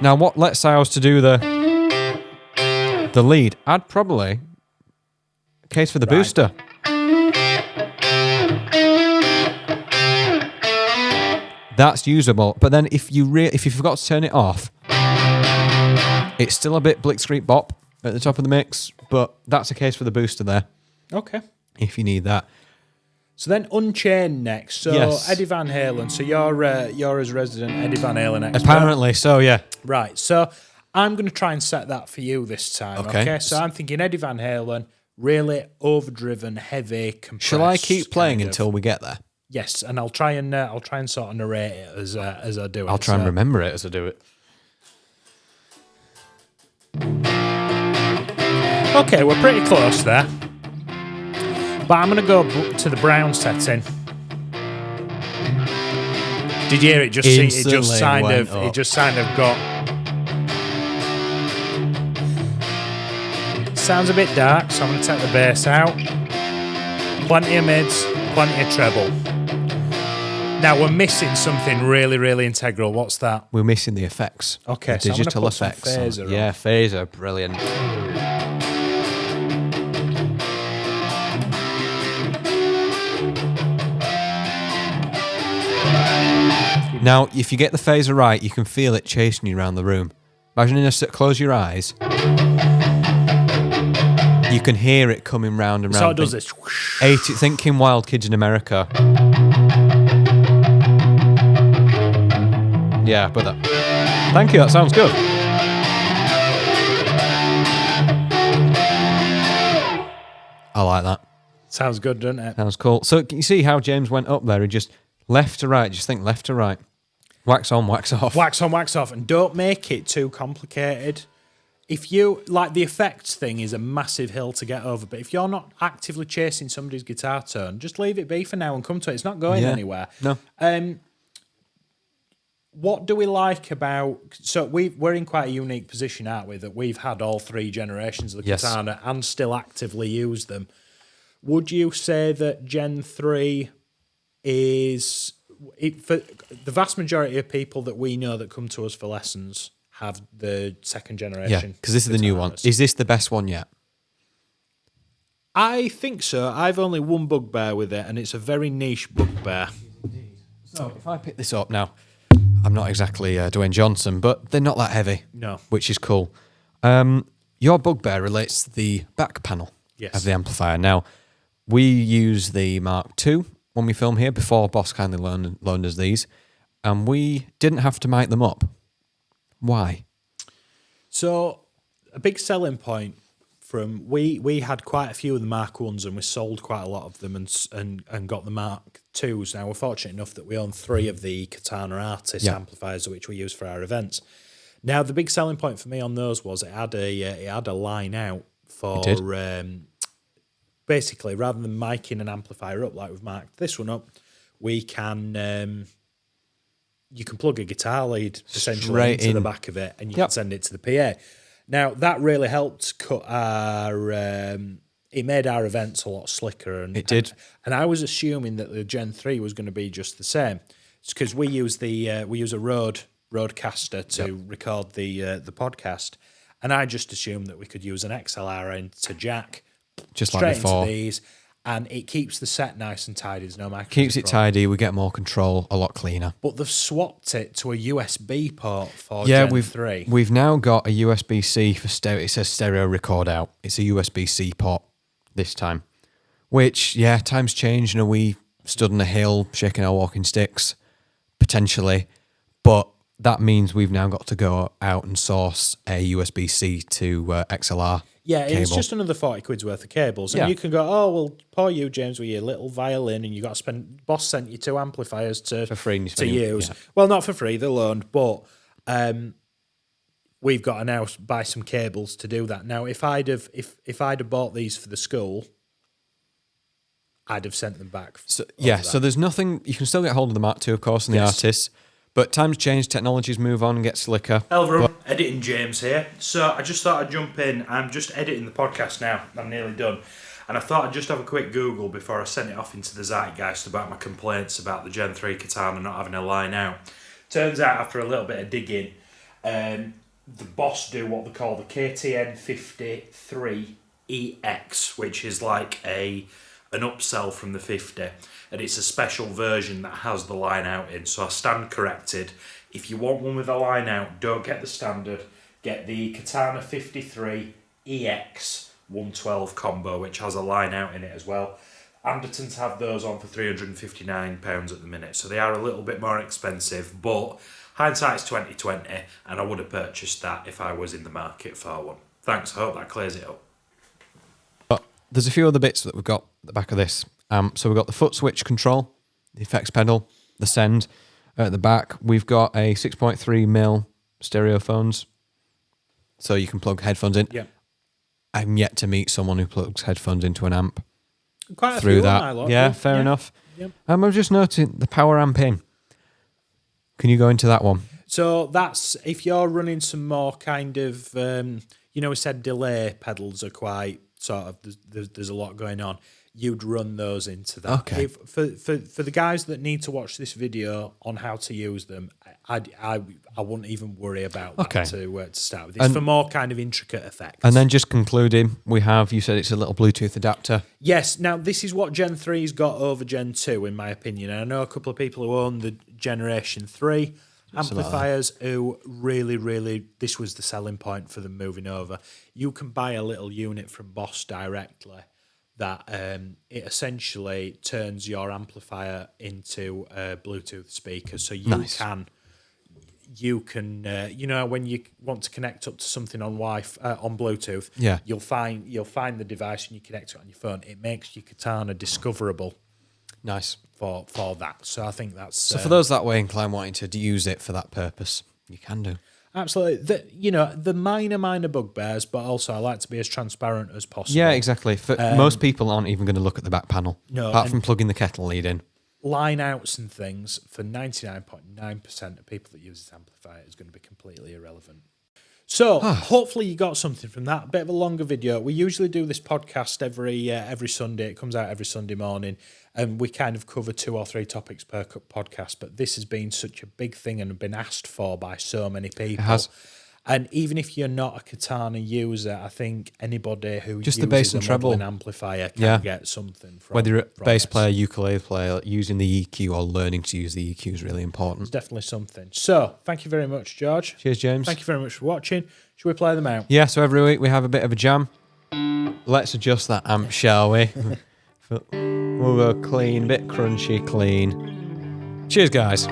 Now, let's say I was to do the lead. I'd probably... Case for the booster. That's usable. But then if you forgot to turn it off, it's still a bit blitzkrieg bop at the top of the mix, but that's a case for the booster there. Okay. If you need that. So then Unchained next. So yes. Eddie Van Halen. So you're as resident Eddie Van Halen expert. Apparently so, yeah. Right. So I'm going to try and set that for you this time. Okay. So I'm thinking Eddie Van Halen, really overdriven, heavy, compressed. Shall I keep playing until we get there? Yes, and I'll try and sort of narrate it as I do it. I'll try and remember it as I do it. Okay, we're pretty close there. But I'm going to go to the brown setting. Did you hear it? It just kind of got. Sounds a bit dark, so I'm going to take the bass out. Plenty of mids, plenty of treble. Now we're missing something really, really integral. What's that? We're missing the effects. Okay, the so digital I'm gonna put effects. Some phaser yeah, phaser, brilliant. Now, if you get the phaser right, you can feel it chasing you around the room. Imagine close your eyes. You can hear it coming round and round. So it does this. Thinking Wild Kids in America. Yeah, but thank you, that sounds good. I like that. Sounds good, doesn't it? Sounds cool. So can you see how James went up there? He just left to right, just think left to right. Wax on, wax off. Wax on, wax off. And don't make it too complicated. If you, like, the effects thing is a massive hill to get over, but if you're not actively chasing somebody's guitar tone, just leave it be for now and come to it. It's not going anywhere. No. What do we like about... So we're in quite a unique position, aren't we, that we've had all three generations of the Katana and still actively use them. Would you say that Gen 3 is... for the vast majority of people that we know that come to us for lessons have the second generation. Yeah, because this is the new one. Is this the best one yet? I think so. I've only one bugbear with it, and it's a very niche bugbear. So if I pick this up now, I'm not exactly Dwayne Johnson, but they're not that heavy. No. Which is cool. Your bugbear relates to the back panel of the amplifier. Now, we use the Mark II when we film here, before Boss kindly loaned us these, and we didn't have to mic them up. Why? So, a big selling point from... We had quite a few of the Mark I's, and we sold quite a lot of them and got the Mark II's. Now, we're fortunate enough that we own 3 of the Katana Artist amplifiers, which we use for our events. Now, the big selling point for me on those was it had a line out for... basically, rather than miking an amplifier up like we've marked this one up, we can... you can plug a guitar lead essentially into the back of it, and you can send it to the PA. Now, that really helped cut our... it made our events a lot slicker. And, it did. And I was assuming that the Gen 3 was going to be just the same. It's because we use a Rodecaster to record the podcast, and I just assumed that we could use an XLR end to jack just straight like before. into these, and it keeps the set nice and tidy. There's no microphone. Keeps it tidy. We get more control, a lot cleaner. But they've swapped it to a USB port for Gen 3. We've now got a USB-C for stereo. It says stereo record out. It's a USB-C port this time, which, times change. You know, we stood on a hill shaking our walking sticks, potentially, but that means we've now got to go out and source a USB-C to XLR. Yeah, it's just another 40 quid's worth of cables. And you can go, oh, well, poor you, James, with your little violin, and you got to spend... Boss sent you 2 amplifiers to use. Yeah. Well, not for free, they're loaned, but we've got to now buy some cables to do that. Now, if I'd have bought these for the school, I'd have sent them back. So there's nothing, you can still get hold of the Mark II, of course, and the artists, but times change, technologies move on and get slicker. Elverum, editing James here. So I just thought I'd jump in. I'm just editing the podcast now. I'm nearly done. And I thought I'd just have a quick Google before I sent it off into the zeitgeist about my complaints about the Gen 3 Katana not having a line out. Turns out, after a little bit of digging, the Boss do what they call the KTN 53EX, which is like an upsell from the 50, and it's a special version that has the line out in. So I stand corrected. If you want one with a line out, don't get the standard. Get the Katana 53EX 112 combo, which has a line out in it as well. Andertons have those on for £359 at the minute, so they are a little bit more expensive, but hindsight's 2020, and I would have purchased that if I was in the market for one. Thanks, I hope that clears it up. But there's a few other bits that we've got at the back of this. So we've got the foot switch control, the effects pedal, the send. At the back, we've got a 6.3mm stereo phones, so you can plug headphones in. Yeah. I'm yet to meet someone who plugs headphones into an amp. Quite a through few that. Yeah, fair enough. Yep. I'm just noting the power amp in. Can you go into that one? So that's if you're running some more kind of, we said delay pedals are quite sort of, there's a lot going on. You'd run those into that. Okay. For the guys that need to watch this video on how to use them, I wouldn't even worry about that to start with. It's for more kind of intricate effects. And then just concluding, we have, you said it's a little Bluetooth adapter. Yes. Now, this is what Gen 3's got over Gen 2, in my opinion. And I know a couple of people who own the Generation 3 amplifiers who really, this was the selling point for them moving over. You can buy a little unit from Boss directly that it essentially turns your amplifier into a Bluetooth speaker. So you can when you want to connect up to something on Wi-Fi, on Bluetooth, you'll find the device and you connect it on your phone. It makes your Katana discoverable. Nice. For that. So I think that's... So for those that way inclined wanting to use it for that purpose, you can do. Absolutely. The minor bugbears, but also I like to be as transparent as possible. Yeah, exactly. For most people aren't even going to look at the back panel, apart from plugging the kettle lead in. Line outs and things, for 99.9% of people that use this amplifier, is going to be completely irrelevant. So hopefully you got something from that. Bit of a longer video. We usually do this podcast every Sunday. It comes out every Sunday morning, and we kind of cover 2 or 3 topics per podcast. But this has been such a big thing and been asked for by so many people. It has. And even if you're not a Katana user, I think anybody who just uses the bass and a treble modeling amplifier can get something from whether you're a bass player, ukulele player, using the EQ or learning to use the EQ is really important. It's definitely something. So, thank you very much, George. Cheers, James. Thank you very much for watching. Should we play them out? Yeah, so every week we have a bit of a jam. Let's adjust that amp, shall we? We'll go clean, bit crunchy, clean. Cheers, guys.